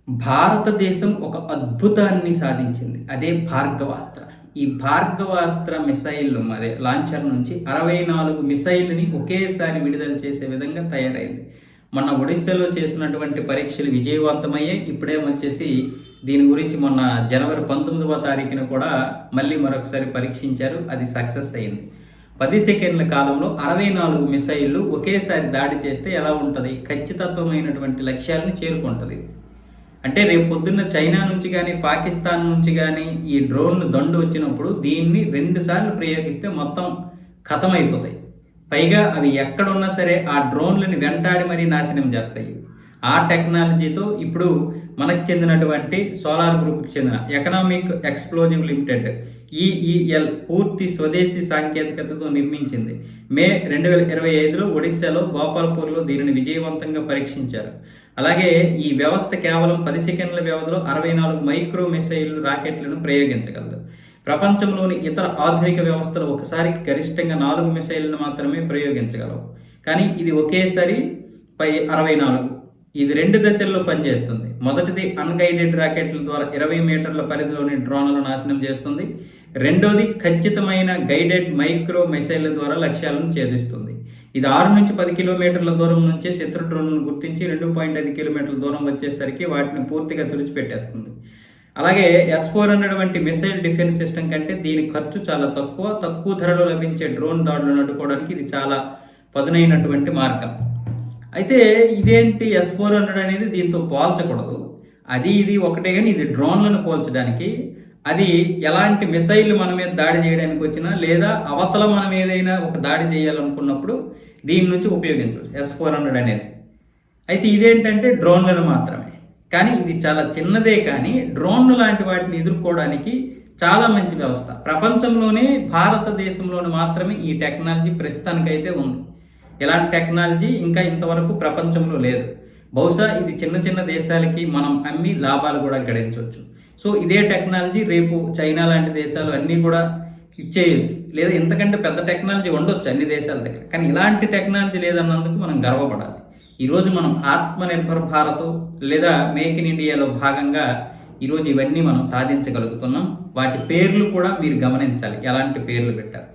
భారతదేశం ఒక అద్భుతాన్ని సాధించింది. అదే భార్గవాస్త్ర. ఈ భార్గవాస్త్ర మిసైల్ లాంచర్ నుంచి 64 మిసైల్‌ని ఒకేసారి విడుదల చేసే విధంగా తయారైంది. మొన్న ఒడిస్సాలో చేసినటువంటి పరీక్షలు విజయవంతమయ్యాయి. ఇప్పుడేమొచ్చేసి దీని గురించి మొన్న జనవరి 19వ తారీఖున కూడా మళ్ళీ మరొకసారి పరీక్షించారు. అది సక్సెస్ అయింది. 10 సెకండ్ల కాలంలో 64 మిసైళ్ళు ఒకేసారి దాడి చేస్తే ఎలా ఉంటది? ఖచ్చితత్వమైనటువంటి లక్ష్యాలను చేరుకుంటది. అంటే రేపు పొద్దున్న చైనా నుంచి కానీ, పాకిస్తాన్ నుంచి కానీ ఈ డ్రోన్ దండు వచ్చినప్పుడు దీన్ని 2 సార్లు ప్రయోగిస్తే మొత్తం ఖతమైపోతాయి. పైగా అవి ఎక్కడున్నా సరే ఆ డ్రోన్లని వెంటాడి మరీ నాశనం చేస్తాయి. ఆ టెక్నాలజీతో ఇప్పుడు మనకు చెందినటువంటి సోలార్ గ్రూప్కి చెందిన ఎకనామిక్ ఎక్స్ప్లోజివ్ లిమిటెడ్ ఈఈఎల్ పూర్తి స్వదేశీ సాంకేతికతతో నిర్మించింది. మే 2025లో ఒడిశాలో గోపాల్పూర్లో దీనిని విజయవంతంగా పరీక్షించారు. అలాగే ఈ వ్యవస్థ కేవలం 10 సెకండ్ల వ్యవధిలో 64 మైక్రో మిసైల్ రాకెట్లను ప్రయోగించగలదు. ప్రపంచంలోని ఇతర ఆధునిక వ్యవస్థలు ఒకసారికి గరిష్టంగా 4 మిసైళ్లను మాత్రమే ప్రయోగించగలవు. కానీ ఇది ఒకేసారి 64. ఇది 2 దశల్లో పనిచేస్తుంది. మొదటిది అన్గైడెడ్ రాకెట్ల ద్వారా 20 మీటర్ల పరిధిలోని డ్రోన్లను నాశనం చేస్తుంది. రెండోది ఖచ్చితమైన గైడెడ్ మైక్రో మిసైళ్ల ద్వారా లక్ష్యాలను ఛేదిస్తుంది. ఇది 6 నుంచి 10 కిలోమీటర్ల దూరం నుంచే శత్రు డ్రోన్లను గుర్తించి 2.5 కిలోమీటర్ల దూరం వచ్చేసరికి వాటిని పూర్తిగా తుడిచిపెట్టేస్తుంది. అలాగే S-400 వంటి మిసైల్ డిఫెన్స్ సిస్టమ్ కంటే దీని ఖర్చు చాలా తక్కువ ధరలో లభించే డ్రోన్ దాడులను అడ్డుకోవడానికి ఇది చాలా పదునైనటువంటి మార్గం. అయితే ఇదేంటి S-400 అనేది దీంతో పోల్చకూడదు. ఇది ఒకటే, కానీ ఇది డ్రోన్లను పోల్చడానికి. అది ఎలాంటి మిసైల్ మన మీద దాడి చేయడానికి వచ్చినా, లేదా అవతల మనం ఏదైనా ఒక దాడి చేయాలనుకున్నప్పుడు దీని నుంచి ఉపయోగించవచ్చు S-400 అనేది. అయితే ఇదేంటంటే డ్రోన్లను మాత్రమే. కానీ ఇది చాలా చిన్నదే, కానీ డ్రోన్లు లాంటి వాటిని ఎదుర్కోవడానికి చాలా మంచి వ్యవస్థ. ప్రపంచంలోనే భారతదేశంలోని మాత్రమే ఈ టెక్నాలజీ ప్రస్తుతానికైతే ఉంది. ఇలాంటి టెక్నాలజీ ఇంకా ఇంతవరకు ప్రపంచంలో లేదు. బహుశా ఇది చిన్న దేశాలకి మనం అమ్మి లాభాలు కూడా గడించవచ్చు. సో ఇదే టెక్నాలజీ రేపు చైనా లాంటి దేశాలు అన్నీ కూడా ఇచ్చేయచ్చు, లేదా ఇంతకంటే పెద్ద టెక్నాలజీ ఉండొచ్చు అన్ని దేశాల దగ్గర. కానీ ఇలాంటి టెక్నాలజీ లేదన్నందుకు మనం గర్వపడాలి. ఈరోజు మనం ఆత్మనిర్భర్ భారత్ లేదా మేక్ ఇన్ ఇండియాలో భాగంగా ఈరోజు ఇవన్నీ మనం సాధించగలుగుతున్నాం. వాటి పేర్లు కూడా మీరు గమనించాలి, ఎలాంటి పేర్లు పెట్టారు.